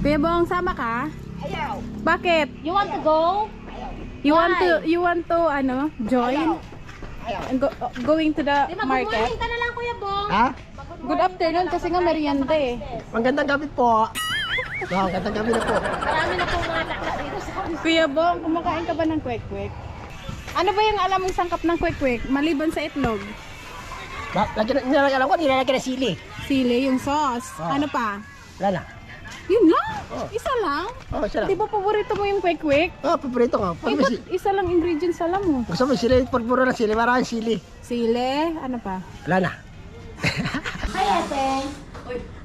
Kuya Bong, sama ka? Ayaw. Bakit? You want to go? You want to join? Ayaw. Going to the Di ba, good market? morning ka na lang, Kuya Bong. Ha? Good afternoon kasi nga merienda eh. Magandang gabi po. Magandang gabi na po. Marami na pong mga takla dito sa amin. Kuya Bong, kumakain ka ba ng kwek-kwek? Ano ba yung alam mong sangkap ng kwek-kwek? Maliban sa itlog. Nilalagyan ko, nilalagyan na sili. Sili, yung sauce. Oh. Ano pa? Wala na. Yun lang? Oh. Isa lang? Oh, siya Di lang. ba paborito mo yung kwek-kwek? Oh, paborito ko. Eh, ba't isa lang ingredients alam mo? Gusto mo sili, puro na sili, maraming sili. Sili, ano pa? Wala na. Hi, Ate.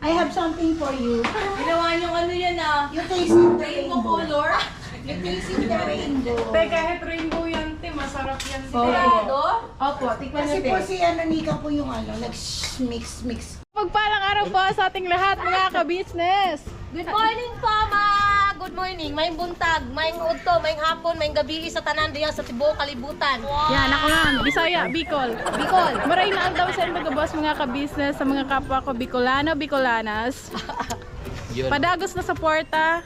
I have something for you. Ginawa niyong ano yan ah. You tasted the Rainbow rainbow. color. You tasted the rainbow. kahit rainbow yan, te, masarap yan. Sigurado? Opo, tikman Kasi po si Nika po yung nag-mix. Magpalang araw po sa ating lahat mga ka-business. Good morning po, good morning. May buntag, may udto, may hapon, may gabi sa tanan diya sa tibuok kalibutan. Yan, ako nga. Bisaya, Bicol. Bicol. Maray na daw sa mga boss, mga ka-business, sa mga kapwa ko Bicolano, Bicolanas. Padagos na suporta,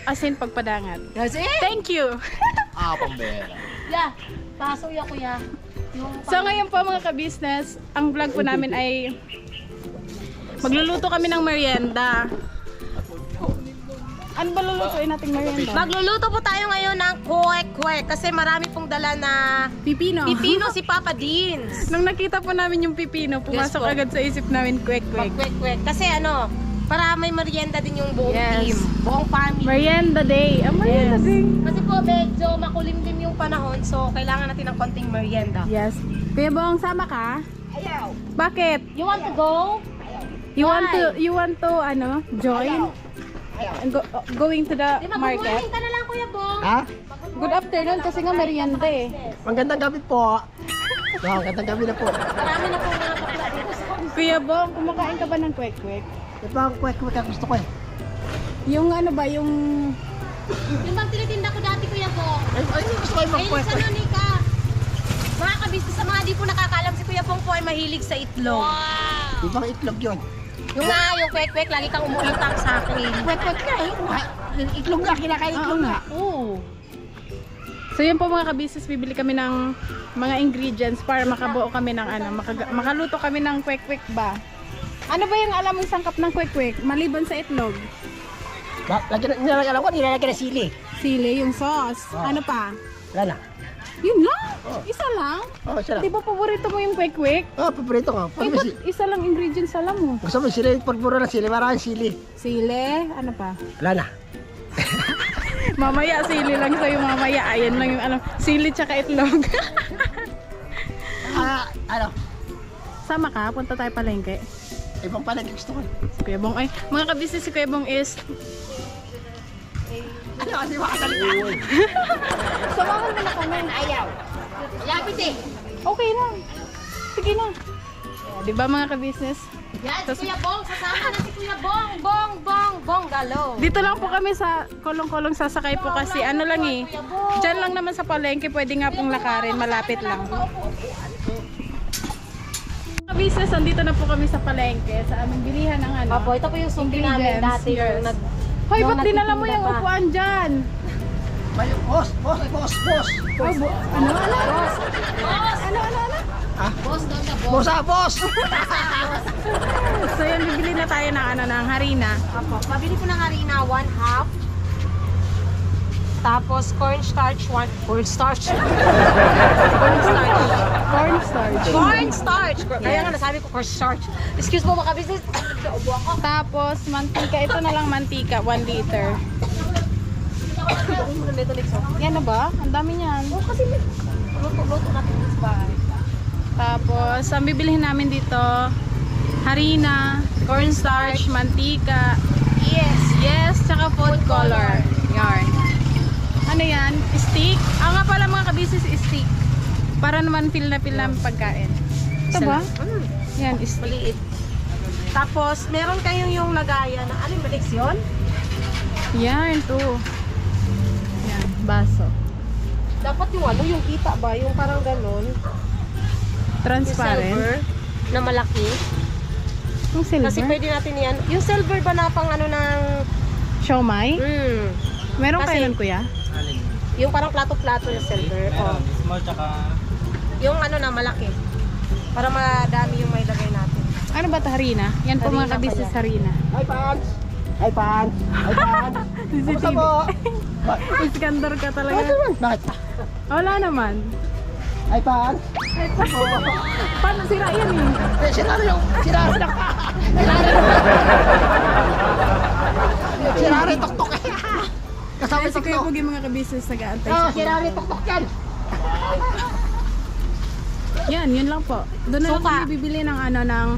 asin pagpadangat. That's it. Thank you! Pambera. Yeah, paso ya kuya. Yung So ngayon po mga ka-business, ang vlog po namin ay magluluto kami ng merienda. Ano ba lulutuin nating merienda? Magluluto po tayo ngayon ng kwek-kwek kasi marami pong dala na Pipino. pipino si Papa Deans. Nung nakita po namin yung pipino, pumasok po. agad sa isip namin kwek-kwek. Kwek-kwek. Kasi ano, para may merienda din yung buong Yes. team, buong family. Merienda day. Merienda Yes. day. Kasi po medyo makulimlim yung panahon, so kailangan natin ng konting merienda. Yes. Kuya Bong, sama ka? Ayaw. Bakit? You want to go? You want to join? Going to the Di ba, good market? morning ka na lang, Kuya Bong. Ha? Good afternoon kasi nga merienda eh. Magandang gabi po. Magandang gabi na po. Marami na pong mga takla dito sa amin. Kuya Bong, kumakain ka ba ng kwek-kwek? Ito ang kwek-kwek ang gusto ko eh. Yung ano ba, yung... Yung bang tinitinda ko dati, Kuya Bong. Ay, gusto ko yung Mahilig sa kwek-kwek. Nika. Mga kabisnes sa mga di po nakakaalam, si Kuya Bong po ay mahilig sa itlog. Ibang itlog yun. Yung kwek-kwek, lagi kang umuutang sa akin. Kwek-kwek na eh. Itlog nga, kinakain itlog nga. Oo. So yun po mga kabisnes, bibili kami ng mga ingredients para makabuo kami ng makaluto kami ng kwek-kwek ba? Ano ba yung alam mong sangkap ng kwek-kwek? Maliban sa itlog. Nilalagyan ko, nilalagyan na sili. Sili, yung sauce. Oh. Ano pa? Wala na. Yun lang? Oh. Isa lang? Oh, siya Di lang. ba paborito mo yung kwek-kwek? Oh, paborito ko. Eh, ba't isa lang ingredients alam mo? Gusto mo sili, puro na sili, maraming sili. Sili, ano pa? Wala na. Mamaya, sili lang sa'yo mamaya. Ayan lang yung alam. Sili tsaka itlog. Ano? Sama ka? Punta tayo palengke. Ibang pala gusto ko. Si Kuya Bong. Ay, mga kabisnes, si Kuya Bong is... Ano kasi makasalita? Samahan mo na kami. Ayaw. Lapit eh. Okay lang. Sige na. Di ba mga kabisnes? Yan, si Kuya Bong. Sasama na si Kuya Bong. Bong, galo. Dito lang po kami sa kolong-kolong sasakay po kasi ano lang eh. Diyan lang naman sa palengke, pwede nga pong lakarin, malapit lang. Mga business, andito na po kami sa palengke, sa aming bilihan ng ano. Opo, ito po yung sumpi namin Ingredients, dati. yes. Hoy, Hoy, ba't dinala mo yung upuan? upuan dyan? May boss. Ano? Boss, doon ka, Boss, boss. So yun, bibili na tayo ng harina. Opo, pabili po ng harina, 1/2. Tapos cornstarch, cornstarch. Kaya nga nasabi ko cornstarch. Excuse mo mga business. Ubo ako. Tapos mantika, ito na lang mantika, 1 liter. Yan na ba? Ang dami niyan. Kasi luto natin sa bahay. Tapos, ang bibilihin namin dito, harina, cornstarch, mantika, yes, tsaka food color. Yarn. Ano yan? Stick? Nga pala mga kabisnes, stick. Para naman feel na pagkain. Ito ba? Yan, stick. Maliit. Tapos, meron kayong yung lagayan na, aling baliks yun? Yan, to. Yan, baso. Dapat yung yung kita ba? Yung parang ganun. Yung Transparent. silver na malaki. Yung silver? Kasi pwede natin yan. Yung silver ba na pang ano ng Siomay? Meron Kasi- kayo nun, kuya? Yung parang plato-plato na silver. Oh. Small tsaka... Yung ano na malaki. Para madami yung may lagay natin. Ano ba ito, harina? Yan po mga Harina kabisnes, pala. harina. Hi, Pans! Hi, Pans! Hi, Pans! Kumusta CCTV. po? Iskandar ka Bakit talaga. naman? Bakit? Wala naman. Hi, Pans! Paano sira yan eh? Sinari yung... Sinari lang! Sinari tok-tok! Kasama Kasi kayo tok-tok! po yung mga kabisnes nag-aantay Ah, sa sinari tok-tok yan! Yan, yun lang po. Doon na lang Suka. kami bibili ng ano, ng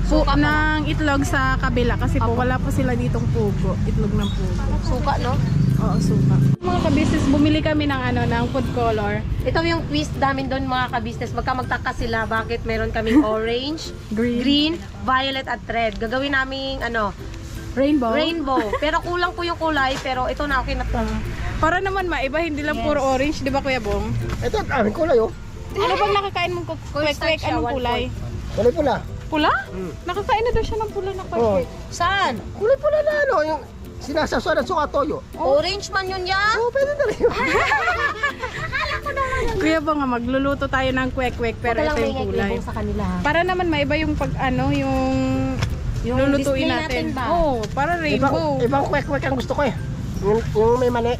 Suka pala. ng itlog sa kabila kasi po wala po sila ditong pugo, itlog ng pugo. Suka, no? Oo, suka. Mga kabisnes, bumili kami ng ano, ng food color. Ito yung twist namin doon mga ka-business. Magka-magtaka sila bakit meron kaming orange, green, violet at red. Gagawin naming ano, Rainbow. rainbow. Pero kulang po yung kulay, pero ito na okay na to. Para naman maiba, hindi lang puro orange, di ba Kuya Bong? Ito, aming kulay oh. Ano bang nakakain mong kwek-kwek? siya, Anong 1 kulay? Kulay pula. Pula? Nakakain na daw siya ng pula na Oh. kwek-kwek. Saan? Kulay pula na ano, yung sinasasuan ng suka toyo. Orange man yun ya? Oh, pwede na rin yun. Kuya Bong, magluluto tayo ng kwek-kwek pero ito yung kulay. sa kanila. Para naman maiba yung pag ano, yung lulutuin display natin. natin ba? Oo, para rainbow. Ibang kwek-kwek ang gusto ko eh. Yung may mani.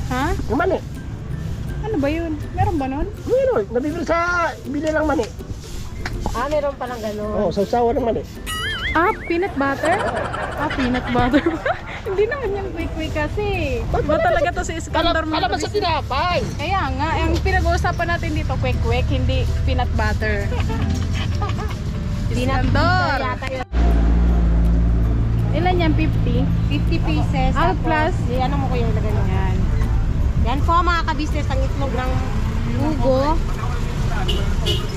Ha? Yung mani. Ano ba yun? Meron ba nun? Meron, nabibili sa bili lang mani. Ah, meron palang gano'n. Oh, sausawan ng mani. Ah, peanut butter? Ah, peanut butter. Hindi naman yung kwek-kwek kasi. Ba talaga to si Iskandar mga Alam ba sa kabisnes? tinapay? Kaya nga, ang pinag-uusapan natin dito, kwek-kwek, hindi peanut butter. Iskandar! Ilan yan? 50? 50 pieces. Ah, tapos, plus? ano mo kuya ilagay mo? Yan. Yan po mga ka-business, ang itlog ng lugo.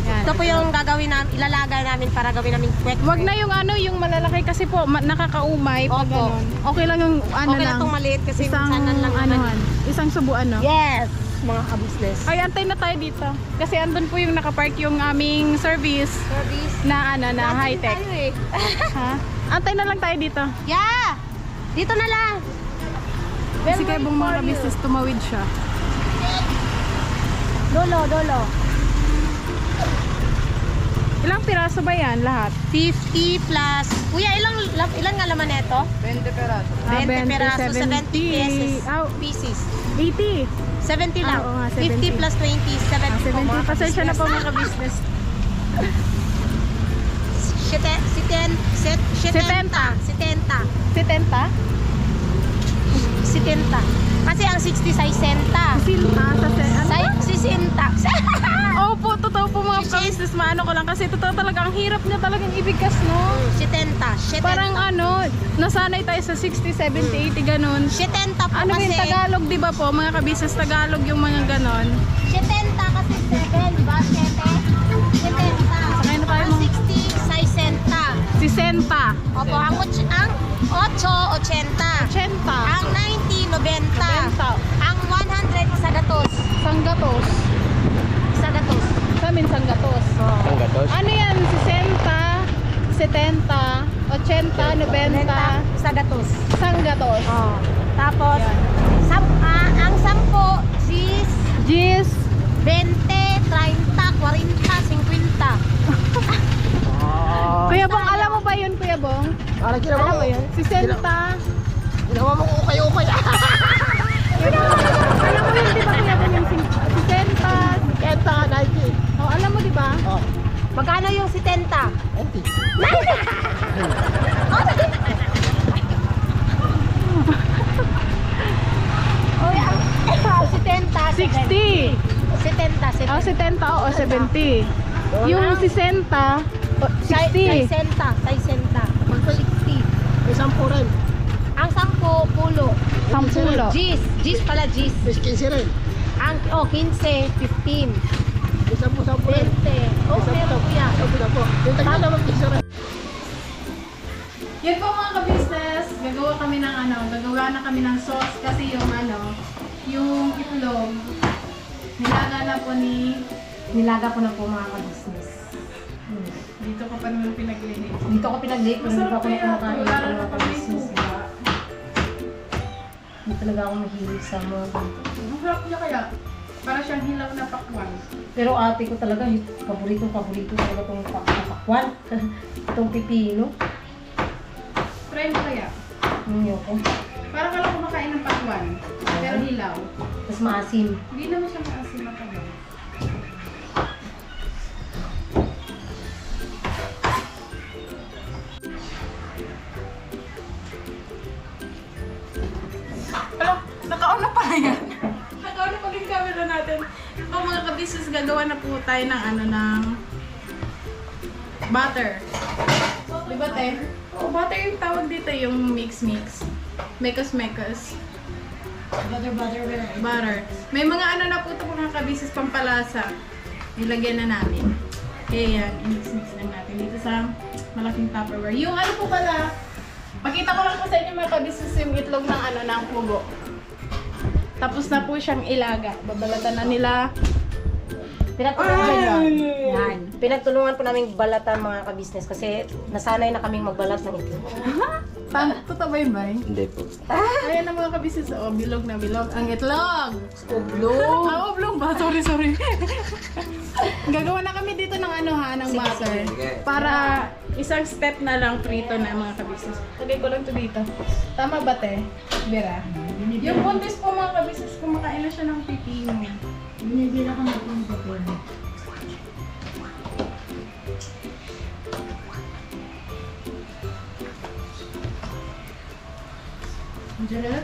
Yan. Ito po yung gagawin namin, ilalagay namin para gawin namin kwek. Wag na yung ano, yung malalaki kasi po nakakaumay pag Opo. ganun. Okay lang yung ano Okay lang. lang itong maliit kasi Isang minsanan lang anuhan, isang subuan, no? Yes, mga ka-business. Ay, antay na tayo dito. Kasi andun po yung nakapark yung aming service Service. na ano, na high-tech. Tayo eh. Ha? Antay na lang tayo dito. Yeah! Dito na lang. Kasi kayo bang mga business tumawid siya. Dolo. Ilang piraso ba yan lahat? 50 plus. Kuya, ilan nga laman nito? 20 peraso. 20 peraso, 70 pieces. Ah, Pieces. 80. 70 lang. Oo nga, 50 70. plus 20, 70 po 70. mga Pasensya na po ka-business. mga business. 70? 70. Kasi ang 60 sa 60. Sinta sa ano? 60. Opo, totoo po mga business. Maano ko lang kasi totoo talaga. Ang hirap niya talagang ibigkas, no? 70. Parang ano, nasanay tayo sa 60, 70, 80, ganun. 70 po Ano kasi. yung Tagalog, di ba po? Mga kabisnes Tagalog yung mga ganon. 70 kasi 7, ba? 7? 70. Sakay na tayo Ang mga 60 sa 60. si Senta. Opo, ang 8, 80. 80. Ang 90, 90. 90. Ang 100, isa gatos. Sanggatos. Isa gatos. Sa amin, Sanggatos. Ang gatos. Ano yan? 60, 70, 80, 90. Isa gatos. Sanggatos. Oh. Tapos, Yan. ang 10, is Gis. 20, 30, 40, 50. Kuya Bong, alam mo ba yun, Kuya Bong? Parang ginawa Alam mo mo yun? Si Senta. Ginawa mo ukay-ukay. Alam mo yun, di ba, Kuya Bong? Yung si Senta. Kenta, 90. Oh, alam mo, di ba? Oh, Magkano yung 70? 90. Oy, ang 70, 60. 70. Oh, si Tenta, oo, 70. Yung si Senta, 60. 60. 60. May 10 rin. Ang 10, pulo. Sampulo. Gis pala gis. May 15 rin. Ang 15, 15, 20. May 10 rin. Oh, meron kuya. Yung tagla naman 15 rin. Yan po mga ka-business, gagawa na kami ng sauce kasi yung yung itlog, Nilaga ko na po mga ka-business. dito ko pa naman pinaglinis. Dito ko pinag-date. Masarap Dito ko kaya ito, kumakain lalo ng na mga pag may ka-business. suka. Hindi talaga ako mahilig sa mga ganito. Ang sarap niya kaya. Para siyang hilaw na pakwan. Pero ate ko talaga, paborito talaga itong pakwan. Itong pipino. Try mo kaya. Hindi ko. Parang ka lang kumakain ng pakwan. Pero hilaw. Tapos maasim. Hindi naman siya maasim na pakwan. Hello, naka-on na pala yan. Naka-on na pala yung camera natin. O mga kabisnes, gagawa na po tayo ng ng butter. Di ba, te? Oo, butter yung tawag dito, yung mix-mix. Mekos-mekos. Butter. May mga na po ito mga kabisnes pampalasa. Nilagyan na namin. Kaya yan, i-mix-mix lang natin dito sa malaking Tupperware. Yung po pala, pakita ko lang po sa inyo mga kabisnes yung itlog ng ng pugo. Tapos na po siyang ilaga. Babalatan na nila. Pinagtulungan po namin balatan mga kabisnes kasi nasanay na kaming magbalat ng itlog. Totoo ba yun ba? Hindi po. Ayan na mga kabisnes. Oh, bilog na bilog. Ang itlog! Oblong! Oblong ba? Sorry. Gagawa na kami dito ng ng butter. Para isang step na lang prito na mga kabisnes. Lagay ko lang to dito. Tama ba, te? Bira? Yung buntis po mga kabisnes, kumakain na siya ng pipino. Binibila ko na po ng papel. Diyan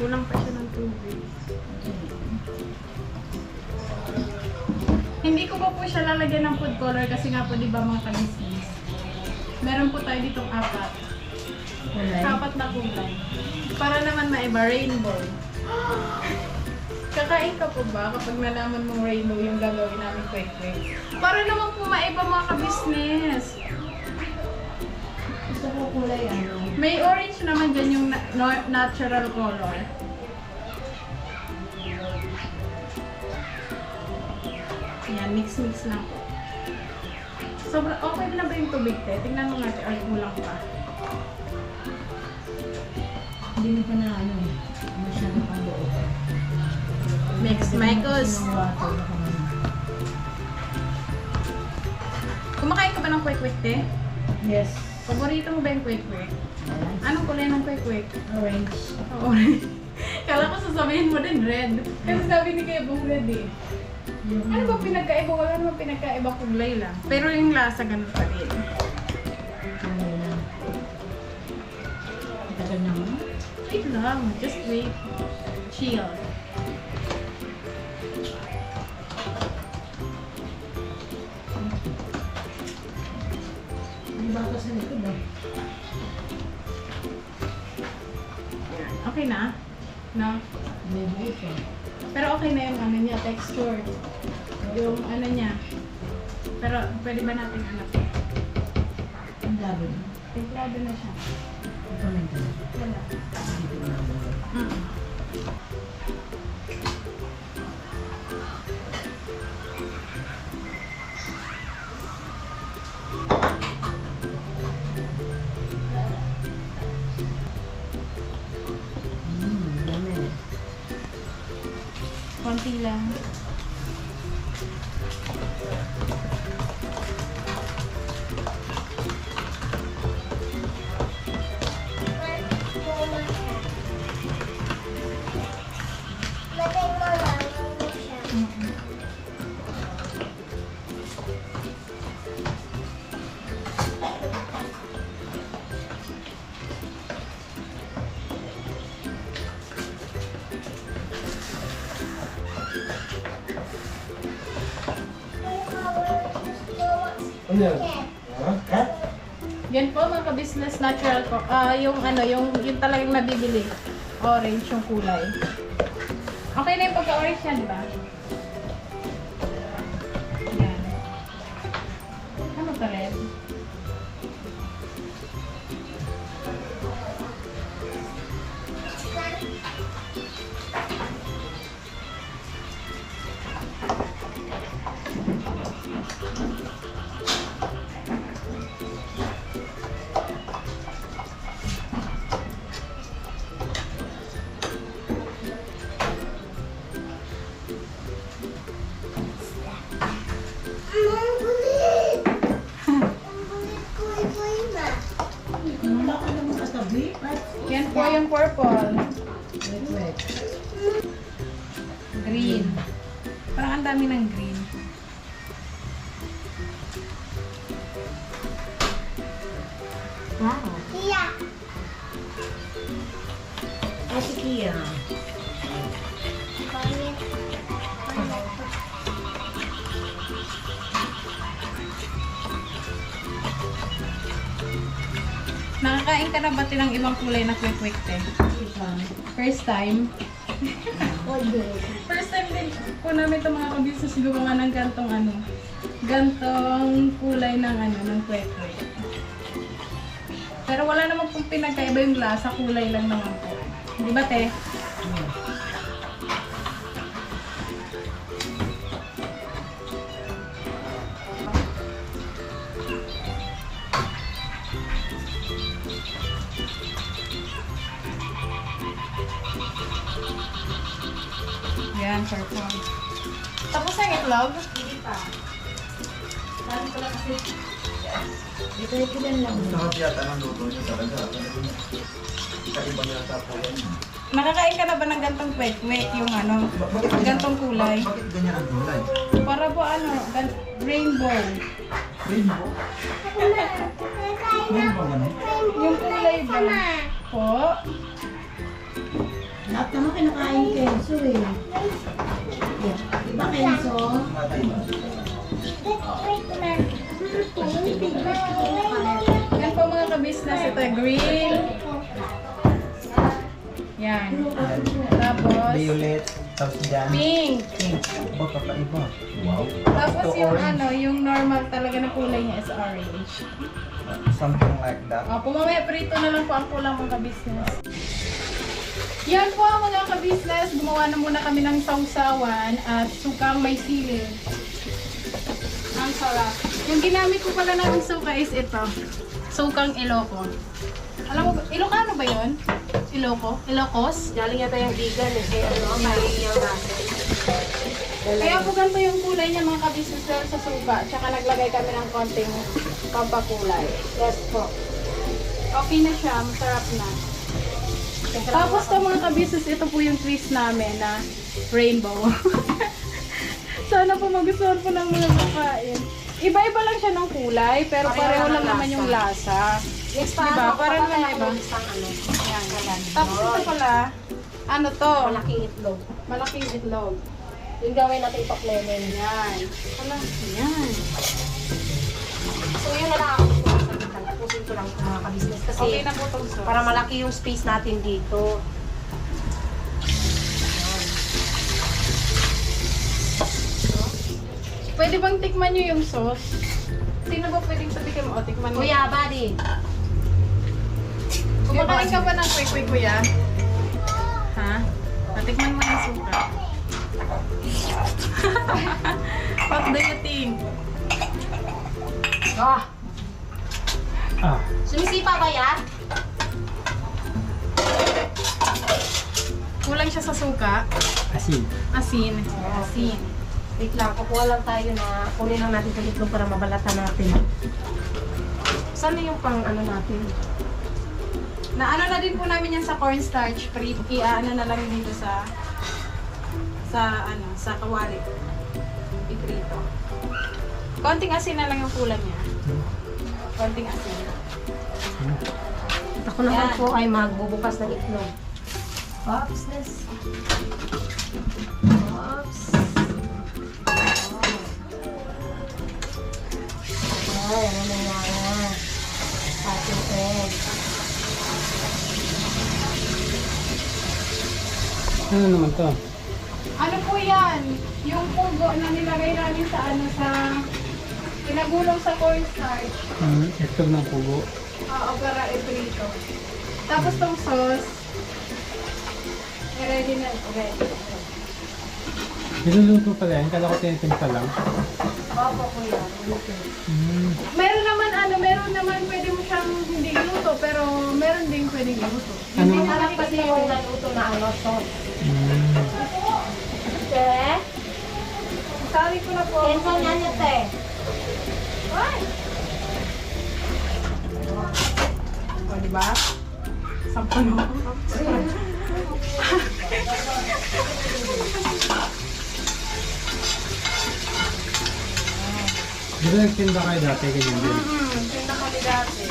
kulang pa siya ng tubig. Hindi ko pa po siya lalagyan ng food color kasi nga po di ba mga kabisnes. Meron po tayo ditong apat. Apat na kulay. Para naman maiba, rainbow. Kakain ka po ba kapag nalaman mong rainbow yung gagawin namin quick? Para naman po maiba mga kabisnes. Gusto ko kulay May orange naman dyan yung natural color. Yan, mix-mix lang po. Sobra, okay na ba yung tubig, te? Tingnan mo natin, ay kulang pa. Hindi mo pa na masyado pang buo. Mix, Michaels. Kumakain ka ba ng kwek-kwek, te? Yes. Paborito mo ba yung kwek-kwek? Anong kulay ng kwek-kwek? Orange. Orange. Kala ko sasabihin mo din red. Kasi sabi ni Kuya Bong red eh. Ano ba pinagkaiba? Wala naman pinagkaiba, kulay lang. Pero yung lasa ganun pa rin. Kulay lang. Tagal naman. Wait lang. Just wait. Chill. Di ba ako sa likod Okay na? No? May buo pa. Pero okay na yung niya, texture. Yung niya. Pero pwede ba natin Ang labi. templado na siya. Ito na ito. Wala. Dami. Konti lang. Ano yan? Ha? Yan po mga ka-business natural ko. Yung yung talagang nabibili. Orange yung kulay. Okay na yung pagka-orange yan, di ba? Yan. Ano pa rin? Yan po yung purple. Green. Parang ang dami ng green. Wow. Kia. Ah, si Kia. Nakakain ka na ba ng ibang kulay na quick te? First time? First time din po namin itong mga kabisnes gumawa ng gantong kulay ng ng quick. Pero wala naman pong pinagkaiba yung lasa, kulay lang naman po. Di ba te? Yan, purple. Tapos ang itlog? Hindi pa. Dami ko lang kasi. Dito lang. Sarap yata ng luto niya talaga. Kakaiba yata po yan. Nakakain ka na ba ng gantong kwek-kwek, yung gantong kulay? Bakit ganyan ang kulay? Para po rainbow. Rainbow? Rainbow ganun? Yung kulay ba? Po? Lahat naman kinakain Kenzo eh. Diba Kenzo? Yan po mga kabisnes, ito green. Yan. Tapos, Violet. Tapos dyan. pink. Pink. Ba, kakaiba. Wow. Tapos Ito yung orange. yung normal talaga na kulay niya is orange. Something like that. Opo, mamaya prito na lang po ang kulang mga kabisnes. Yan po mga kabisnes, gumawa na muna kami ng sausawan at sukang may sili. Ang sarap. Yung ginamit ko pala ng suka is ito. Sukang Iloco. Alam mo, Ilocano ba yun? Iloco? Ilocos? Galing yata yung vegan eh. Kaya mali yung natin. Kaya po ganito yung kulay niya mga kabisnes dahil sa suka. Tsaka naglagay kami ng konting pampakulay. Yes po. Okay na siya, masarap na. Tapos to mga kabisnes, ito po yung twist namin na rainbow. Sana po magustuhan po ng mga kakain. Iba-iba lang siya ng kulay, pero pareho lang naman yung lasa. Next Diba? Parang naman iba. Isang Yan. Tapos ito pala, ano to? malaking itlog. Malaking itlog. Yung gawin natin top lemon. Yan. Hala, yan. So yun na lang ako. Tapusin ko lang ito mga kabisnes. Kasi Okay na po itong sauce. para malaki yung space natin dito. Pwede bang tikman nyo yung sauce? Sino ba pwedeng sabihin mo? O, tikman mo. Kuya, buddy. Kumakain ka ba ng kwek-kwek, kuya? Ha? Natikman mo yung suka. What do you think? Ah, Ah. sumisipa ba yan? Kulang siya sa suka. Asin. Asin. Asin. Wait lang, kukuha lang tayo na kunin lang natin sa itlog para mabalatan natin. Saan na yung pang ano natin? Naano na din po namin yan sa cornstarch. I-ano na lang dito sa kawali. Iprito. Konting asin na lang yung kulang niya. Konting asin. At ako naman Yan. po ay magbubukas ng itlog. Oops, this. Oops. Ay, ano na yan? Ating egg. Ano naman to? Ano po yan? Yung pugo na nilagay namin sa pinagulong sa cornstarch. Ito ng pugo. Oo, para iprito. Tapos tong sauce, ready na. Okay. Niluluto pala yan. Kala ko tinitimpla lang. Opo, kuya. Meron naman pwede mo siyang hindi iluto, pero meron din pwedeng iluto. Ano? Hindi Harap kasi yung naluto na ano, sauce. Eh? Sorry ko na po. Kenzo niya niya, te. Ay! O, diba? Sampuno. Di ba nagtinda kayo dati ganyan din? Tinda kami dati.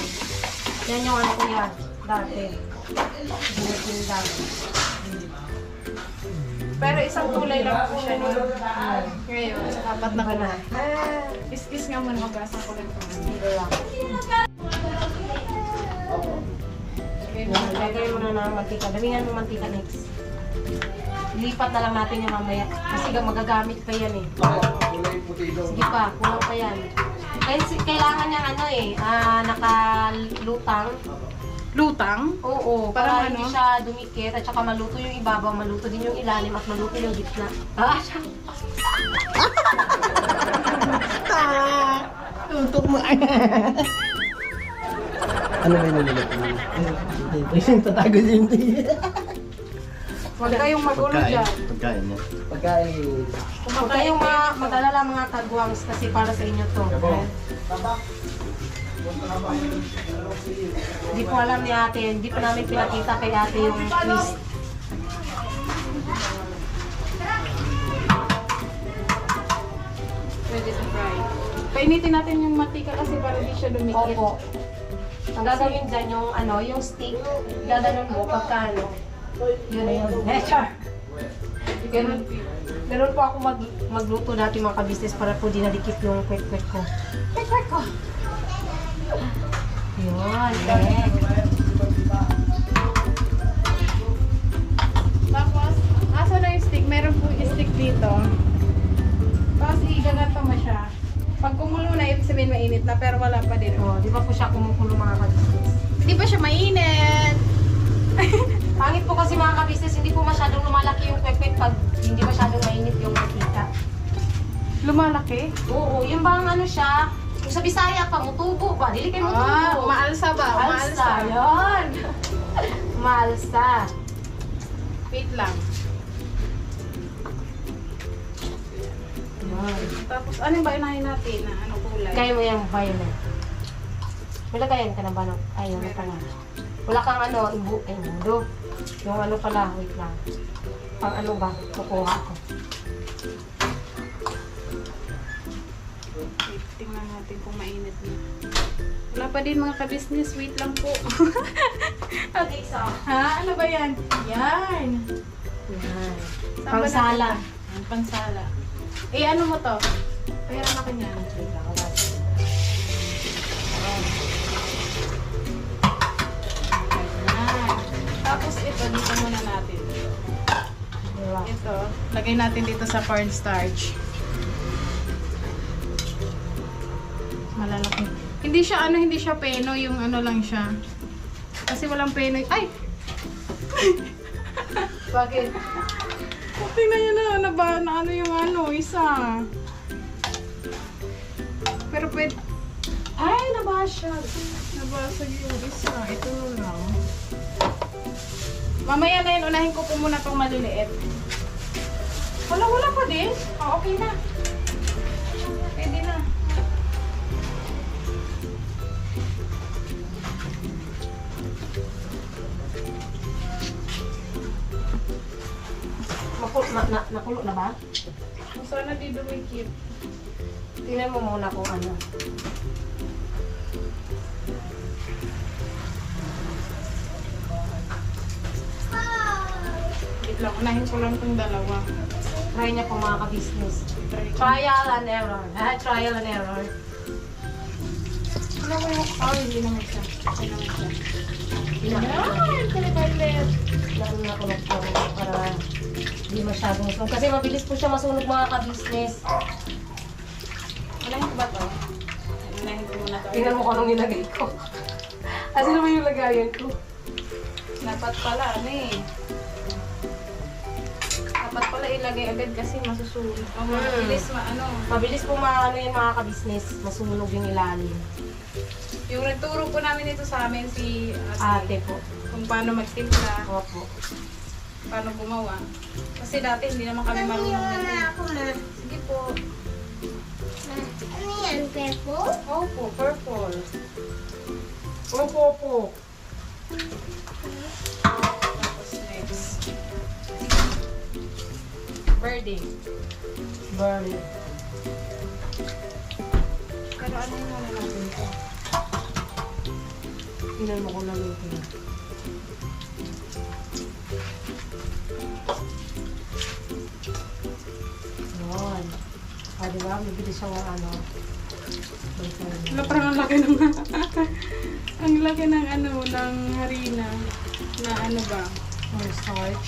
Yan yung ano ko yan, dati. Tinda. Pero isang kulay lang po siya. No? Ngayon, apat na kulay. Kiss nga muna mag-asa ko lang. Lagay mo na ng mantika. Damingan mo mantika next. Lipat na lang natin yung mamaya. Kasi magagamit pa yan eh. Sige pa, kulang pa yan. Kailangan niya ano eh, nakalutang. Lutang? Oo, Parang para hindi ano? siya dumikit at saka maluto yung ibabaw, maluto din yung ilalim at maluto yung gitna. Ah, siya. Tutok mo. Ano ba yung niluluto mo? Yung tatago siya hindi. Huwag kayong magulo dyan. Pagkain niya. Pagkain. Huwag kayong madalala mga kagwangs kasi para sa inyo to. Hindi po alam ni ate, hindi pa namin pinakita kay ate yung twist. Ready to fry. Painitin natin yung matika kasi para di siya dumikit. Opo. Ang gagawin dyan yung ano, yung stick, gaganon mo pagka ano. Yun na yun. Ganun. Ganun po ako magluto natin mga ka-business para po di nadikit yung kwek-kwek ko. Kwek-kwek ko! Yun, eh. Tapos, asa na yung stick? Meron po yung stick dito. Tapos, igaganto mo siya. Pag kumulo na, ibig sabihin mainit na, pero wala pa din. Oh, di ba po siya kumukulo mga ka-business? Hindi pa siya mainit. Pangit po kasi mga ka-business, hindi po masyadong lumalaki yung kwek-kwek pag hindi masyadong mainit yung mantika. Lumalaki? Oo, yung bang ano siya, kung sa Bisaya pa, mutubo ba? Dili kayo mutubo. Ah, maalsa ba? Maalsa. Yun. Maalsa. Wait lang. Yun. Tapos, ano ba inahin natin na ano kulay? Kaya mo yung violet. May lagayan ka na ba? Ay, ano pa nga. Wala kang ano, mudo. Yung ano pala, wait lang. Pang ano ba? Kukuha ko. Wait, tingnan natin kung mainit na. Wala pa din mga ka-business. Wait lang po. Okay, so. Ha? Ano ba yan? Yan. Yan. Saan ba Pangsala. natin? Yan, pansala. Eh, ano mo to? Kaya ako niyan. Yan. Tapos ito, dito muna natin. Diba? Ito, lagay natin dito sa cornstarch. Malalaki. Hindi siya ano, hindi siya peno, yung ano lang siya. Kasi walang peno. Ay! Bakit? Tingnan nyo na ano yung ano, isa. Pero pwede, Ay, nabasag. nabasag yung isa. Ito lang. Mamaya na yun, unahin ko po muna itong maliliit. Wala pa din. Ah, okay na. Pwede na. Nakulo na ba? Kung sana di dumikit. Tingnan mo muna kung ano. Wait lang, unahin ko lang itong dalawa. Try niya po mga ka-business. Try ko. Trial and error. Trial and error. Ano ba yung... Oh, hindi naman siya. Okay naman siya. Yan! Kalibalit. Lalo na ko para hindi masyadong sunog. Kasi mabilis po siya masunog mga ka-business. Unahin ko ba to? Unahin ko muna to. Tingnan mo kung anong nilagay ko. Kasi naman yung lagayan ko. Dapat pala, ano eh. Dapat pala ilagay agad kasi masusunog. O, mabilis ano. Mabilis po ano yan mga ka-business. Masunog yung ilalim. Yung nagturo po namin ito sa amin si Ate po. kung paano magtimpla, Opo. paano gumawa. Kasi dati hindi naman kami marunong nito. Ako na. Sige po. Ano yan, purple? Opo, purple. Opo po. Tapos next. Birdie. Burn. Pero ano yung mga natin ito? Tingnan mo kung naluto na. Yun. Diba? Mabilis siyang ano. Wala, parang ang laki ng ang laki ng ano, ng harina. Na ano ba? Starch.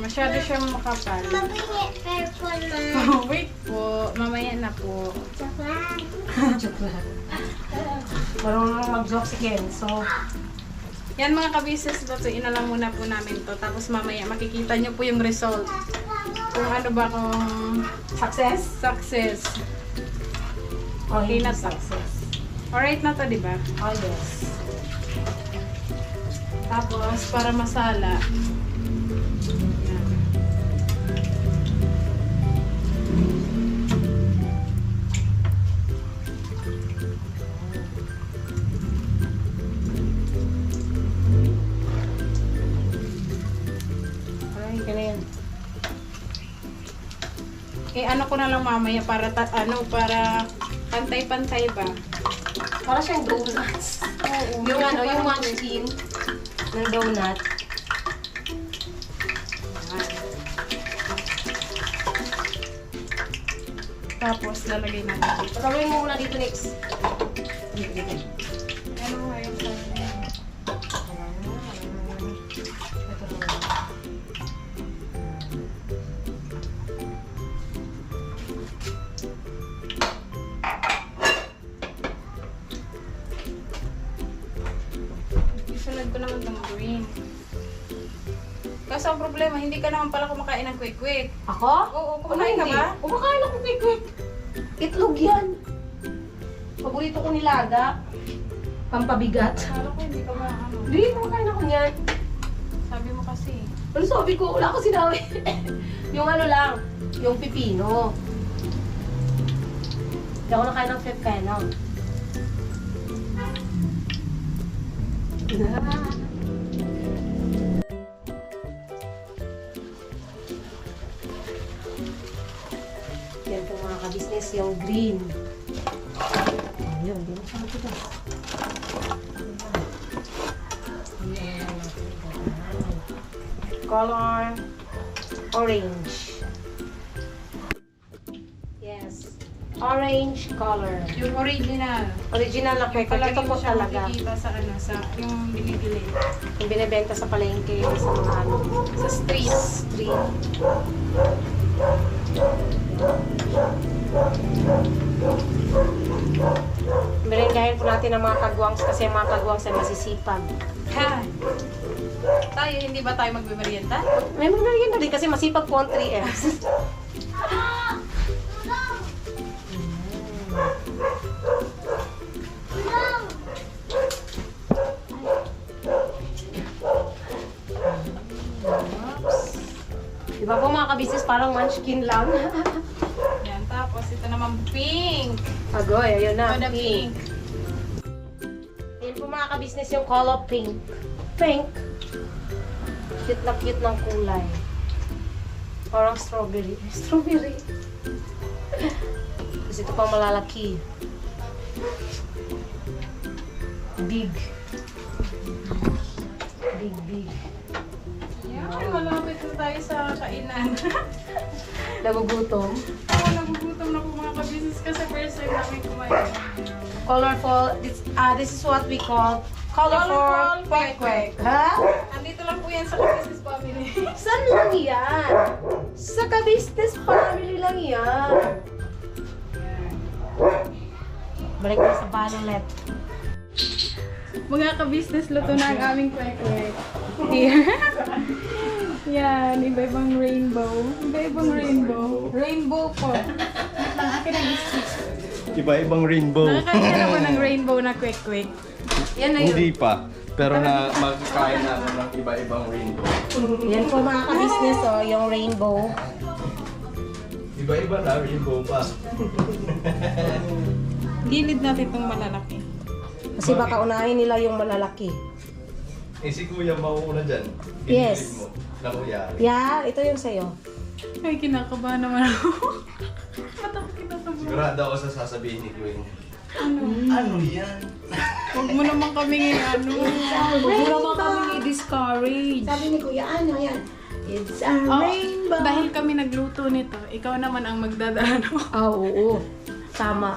Masyado siyang makapal. Mabingit, purple na. Oh, wait po. Mamaya na po. Joke lang. Marunong mag-joke si Ken. So, Yan mga kabisis, lutuin na lang muna po namin to. Tapos mamaya makikita nyo po yung result. Kung ano ba kung success? success. O Okay hindi na to. success. Alright na to, di ba? Oh, yes. Tapos, para masala. Yan. Ay, ganyan. Eh, ano ko na lang mamaya para, para pantay-pantay ba? Para siyang donuts. Oo. Yung ano, yung munchkin ng donut. Tapos, lalagay natin dito. Patawin mo muna dito next. Dito. Ano nga yung Ito na. isunod ko naman itong green. Kaso ang problema, hindi ka naman pala kumakain ng quick-quick. Ako? Oo, kumakain ka Hindi. ba? Kumakain ako quick. Itlog yan. Paborito ko nilaga. Pampabigat. Akala ko hindi ka ba ano. Hindi, kumakain ako niyan. Sabi mo kasi. Ano sabi ko? Wala ko sinabi. Yung ano lang, yung pipino. Hindi ako nakain ng pepino. Yan po mga ka-business, yung green. Ayun, hindi mo siya matigas. Color orange. Yes. Orange color. Yung original. Original na cake. Palagi Ito mo po siya talaga. makikita sa ano, sa yung binibili. Yung binibenta sa palengke sa mga ano. Sa street. Street. Merenggahin po natin ang mga kagwangs kasi ang mga kagwangs ay masisipag. Ha? Tayo, hindi ba tayo magmimerienda? May mga na din kasi masipag po ang 3Ms. Diba po mga kabisnes, parang munchkin lang. Yan, tapos ito naman pink. Agoy, ayun na. Ano pink? Yan po mga kabisnes yung color pink. Pink. Cute na cute ng kulay. Parang strawberry. Strawberry. Kasi ito pang malalaki. Big. Big, big. Yan, malapit na tayo sa kainan. Nagugutom. Ako nagugutom na po mga kabisnes kasi first time namin kumain. Colorful. This is what we call colorful kwek-kwek. Ha? Andito lang po yan sa kabisnes family. Saan lang yan? Sa ka-business family lang yan. Balik na sa banalet. Mga ka-business, luto na ang aming kwek-kwek. Here. Yan, iba-ibang rainbow. Iba-ibang rainbow. Rainbow po. Ang akin ang stick. Iba-ibang rainbow. Nakakain ka na ba ng rainbow na kwek-kwek? Yan na yun. Hindi pa. Pero na magkakain na ng iba-ibang rainbow. Yan po mga ka-business, oh, yung rainbow. Iba-iba na rainbow pa. Gilid natin itong malalaki. Kasi baka unahin nila yung malalaki. Eh si Kuya mauuna dyan. Yes. Pinilit mo. Na Kuya. Yeah, ito yung sa'yo. Ay, kinakabahan naman ako. Matakot kita sa mga. Sigurado ako sa sasabihin ni Kuya. Ano yan? Huwag mo naman kami ano. Huwag mo naman kami i-discourage. Sabi ni Kuya, ano yan? It's a Oh, rainbow. dahil kami nagluto nito, ikaw naman ang magdadaan. Oo. Tama.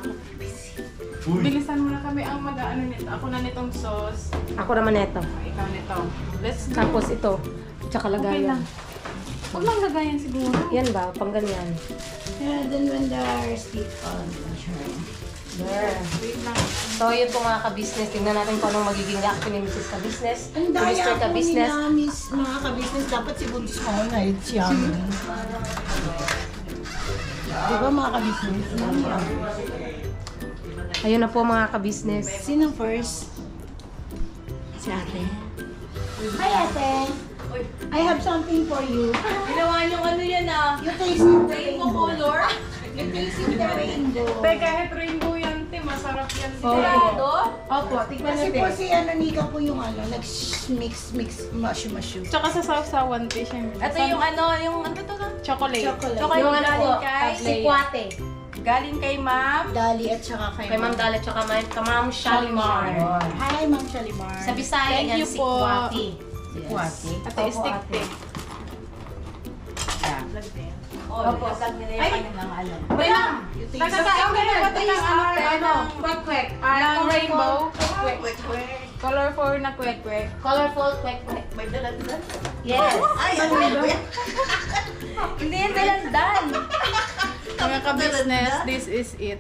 Uy! Bilisan mo na kami ang mag-ano nito. Ako na nitong sauce. Ako naman ito. Ikaw nito. Let's go. Tapos ito. Tsaka Okay lagayan. lang. Huwag lang lagayan siguro. Yan ba? Pang ganyan. Yeah, then when the stick on. There. Wait lang. So, yun po mga ka-business. Tingnan natin kung anong magiging reaction ni Mrs. Ka-business. Ang Ni daya Mr. po Ka-business. nila, miss, mga ka-business. Dapat si Buntis mo na. It's yummy. Di ba mga ka-business? Ayun na po mga ka-business. Sino first? Si ate. Hi ate. I have something for you. Ginawa niyong ano yan ah. You tasted the rainbow. color. You tasted the rainbow. Pero kahit rainbow yan, te, masarap yan. Sigurado? Opo, tikman Kasi po natin. si Nika po yung nag-mix, mashu. Tsaka sa sausawan, te, syempre. Ito yung ano to? Chocolate. Chocolate. Yung ano po, kay- si Kuwate. Galing kay ma'am. Dali at saka kay Kay Ma'am Dalet tsaka Ma'am Shalimar. Hi, Ma'am Shalimar. Sa Bisaya Thank yan you si po. Kuwate. Ate, stick, te. Opo, sag nila yung kanilang ano. Wait lang. Nakakain ka na ba ito ng ano? Kwek-kwek. Ng rainbow? Colorful na kwek-kwek. Colorful kwek-kwek. May dalandan? Yes. Ay, ano ba? Hindi yan dalandan. Mga ka-business, this is it.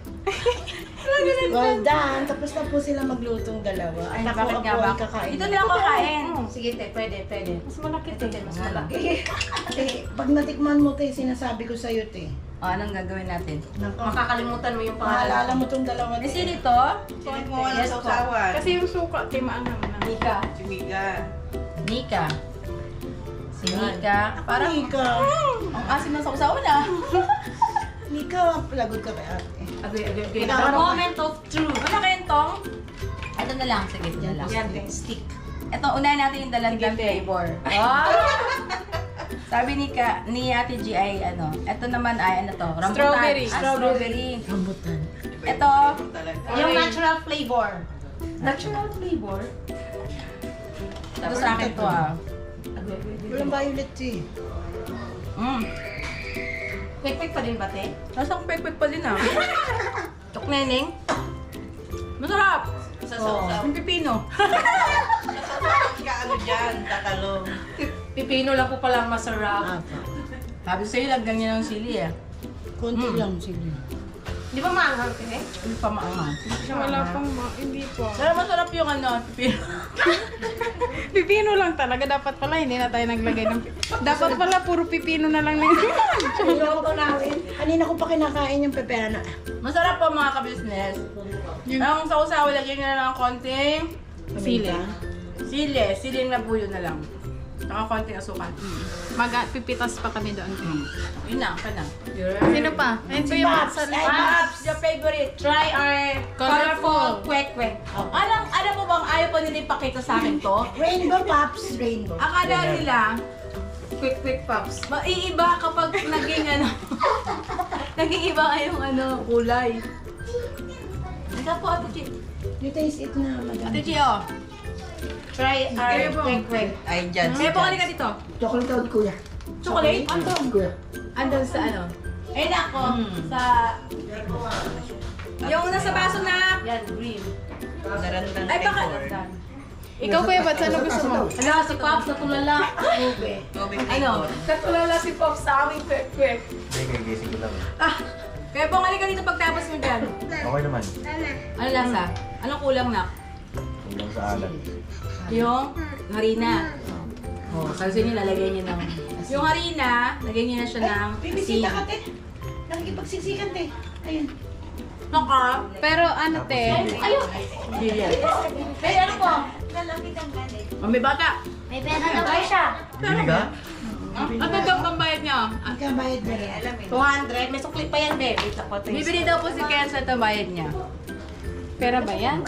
Well done. Tapos na po sila maglutong dalawa. Ay, Bakit nga ba? kakain. Ito lang kakain. Sige, te, pwede. Mas malaki Ito, te, mas malaki. Ate, pag natikman mo, te, sinasabi ko sa'yo, te. O, anong gagawin natin? Nako. Makakalimutan mo yung Maalala pangalan. mo tong dalawa, Eh, te. sino ito? Yes po. Kasi yung suka, te, maanam na. Nika. Chumiga. Nika. Si Nika. Parang Nika. Ang asim ng sausawan ah. Nika, lagot ka kay ate. The moment of truth. Ano kayong tong? Ito na lang. Sige, ito na lang. Yan, te. Stick. Ito, unahin natin yung dalandan flavor. Ah! Sabi ni Ate G ay ano, ito naman ay ano to? Rambutan. Strawberry. Strawberry. Rambutan. Ito, Talaga. yung natural flavor. Natural flavor? Ito sa akin to ah. Walang violet, te. Kwek-kwek pa din ba, te? Nasang kwek-kwek pa din ah. Tok neneng. Masarap! Sa sausaw. Yung pipino. Ka ano dyan, tatalong. Pipino lang po palang masarap. Apa. Sabi sa'yo, lagyan niya ng sili eh. Konti lang, sige. Di ba maanghang, te? Hindi pa maanghang. Wala pang, hindi po. Pero masarap yung ano, pipino. Pipino lang talaga. Dapat pala, hindi na tayo naglagay ng dapat pala, puro pipino na lang. Niluto namin. Kanina ko pa kinakain yung pepena. Masarap po mga ka-business. Ang sausaw, lagyan nyo na lang konting Sili. sili na buyo na lang. Saka konting asukal. Pipitas pa kami doon. Yun na, ka na. Sino pa? Ayun pa yung Babs. sa Ay, Babs, your favorite. Try our colorful kwek-kwek. Alam mo bang ayaw pa nila ipakita sa akin to? Rainbow Pops. Rainbow. Akala nila, quick pops. Maiiba kapag naging ano, naging iba yung ano, kulay. Ika po, Ate Chi. You taste it na, madam. Ate Chi, oh. Try our quick. Ay, dyan. Kaya po, ka dito. Chocolate out, kuya. Chocolate? Andun, kuya. Andun sa ano? Eh, nako. Sa... Yung nasa baso na... Yan, green. Darandan Ay, baka... flavor. Ikaw kuya, ba't ano gusto mo? Ano, si Pops natulala. Ube. Moving Ano? flavor. Natulala si Pops sa aming quick. Hindi, kagising ko lang. Ah! Kaya po, ka dito pagtapos mo dyan. Okay naman. Ano lasa? Anong kulang na? Kulang sa alat. Yung harina. Oh, kasi niyo lalagay niyo ng... Yung harina, lagay niyo na siya ng Bibisita ka, te. Nakikipagsiksikan, te. Ayun. Naka. Pero ano te? Ayun! Hey, ano po? Oh, may bata. May pera na ba siya? Bili ka? Ano daw pambayad niyo? Ang kabayad na rin. 200. May sukli pa yan, be. Wait ako. Bibili daw po si Kenzo ito bayad niya. Pera ba yan?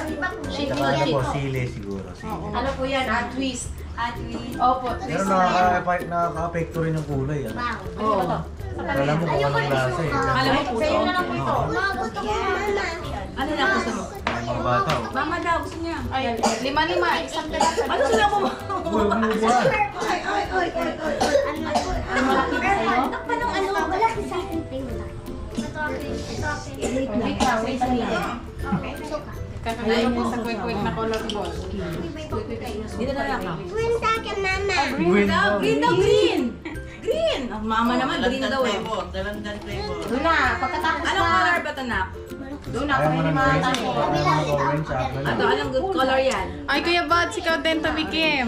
Shake Tsaka ano po, sili siguro. Sili. Ano po yan? Twist. Opo. Pero nakaka-apekto rin yung kulay. Ah. Oo. Alam mo kung anong lasa eh. Alam mo po ito. Ano na gusto mo? May mga bata. Oh. Mama daw, gusto niya. Ay, 5 isang piraso. Ano sila mo? Uy, umubuhan. Ano malaki ba sa'yo? Wait a minute. Kakalain mo sa quick na color ball. Dito na lang ako. Green daw. Green daw, green! Green! Ang mama naman, green daw eh. Dalandan flavor. Doon na, pagkatapos Anong color ba ito, Nak? doon na, Ayaw mo pwede ng mga green. tayo. Ayaw mo ng orange. Apple. Ato, anong good color yan? Ay, Kuya Bad, ikaw din tumikim.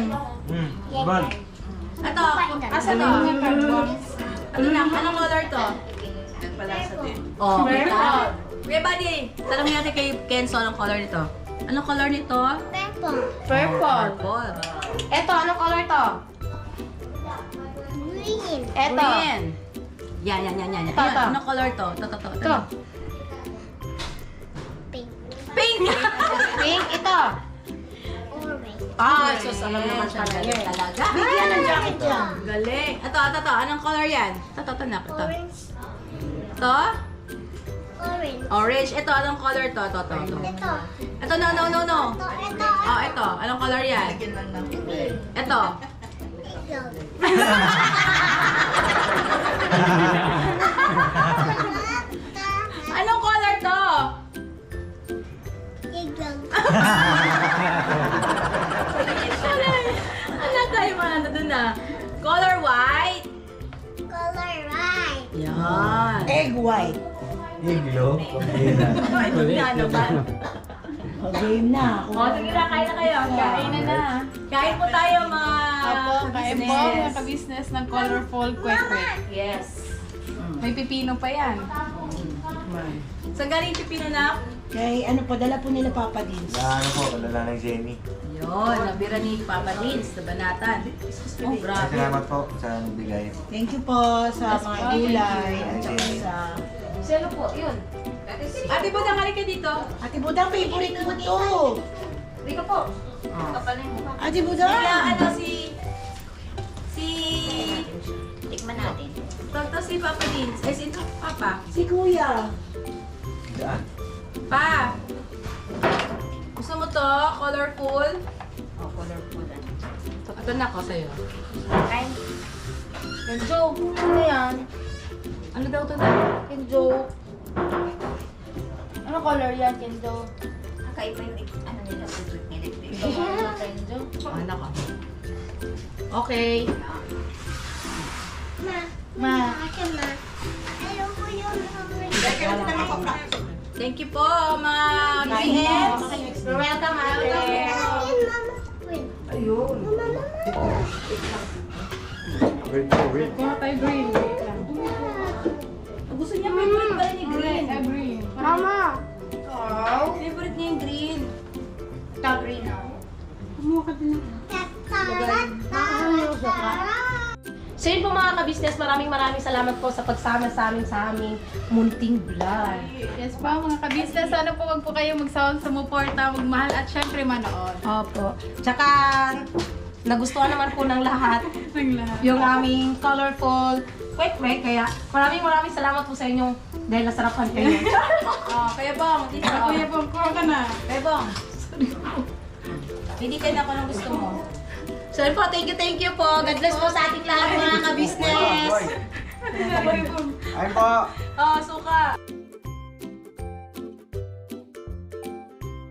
Bal. Ato, asa to? Ano na, anong color to? Nagpalasa din. Oh, kita. Kuya Buddy, tanong natin kay Kenzo anong color nito. Anong color nito? Purple. Purple. Eto, anong color to? Eto. Green. Yan. Ito. Anong color to? Ito. Pink! Pink, ito. Ah, sus, alam naman siya. Galing talaga. Bigyan ng jacket yan. Galing. Ito. Anong color yan? Ito, nak. Ito. Ito? Orange. Ito, anong color to? Ito. Ito, no. Oh, ito. Anong color yan? Lagyan lang ng kulay. Ito. Anong color to? Ano tayo mga nandun na? Color white? Yan. Egg white. Iglo. Pambira. Yan naman. O, game na. O, sige na, kain na kayo. Kain na. Kain po tayo mga Opo, kain po business. mga ka-business ng colorful quick. Yes. May pipino pa yan. Saan galing yung pipino na? Kay ano po, dala po nila Papa Dins. Na ano po, kalala ng Jenny. Yun, nabira ni Papa Dins sa Banatan. Oh, grabe. Salamat po sa nagbigay. Thank you po sa mga gulay. At saka sa... Sino po? Yun. Ate Budang, halika dito. Ate Budang, favorite mo to. Rika po. Ate Budang. Sila, si... Tikman natin. Toto si Papa Dins. Ay, si Papa. Si Kuya. Daan. Pa! Gusto mo to? Colorful? Oh, colorful. Ito na ako sa'yo. Kain. Kenzo, ano yan? Ano daw to na? Kenzo. Ano color yan, Kenzo? Kakaiba yung ano nila, favorite nila. Kenzo. Ano ka? Okay. Thank you po, mga BS. You're welcome, ate. Green. Kuha tayo green. Wait lang. Gusto niya favorite pala ni Green. Green. Mama! Favorite niya yung Green. Ito, green. So yun po mga ka-business, maraming salamat po sa pagsama sa aming munting vlog. Yes pa mga ka-business, sana po wag po kayo magsawang sumuporta, magmahal at syempre manood. Opo. Tsaka, nagustuhan naman po ng lahat Ng lahat. yung aming colorful kwek-kwek. Kaya maraming salamat po sa inyong dahil nasarapan kayo. Oh, Kuya Bong, dito. Kuya Bong, kuha ka na. Kuya Bong. Hindi ka na kung anong gusto mo. So yun po, thank you po. God bless po sa ating lahat mga ka-business. Ayun po. Oh, suka.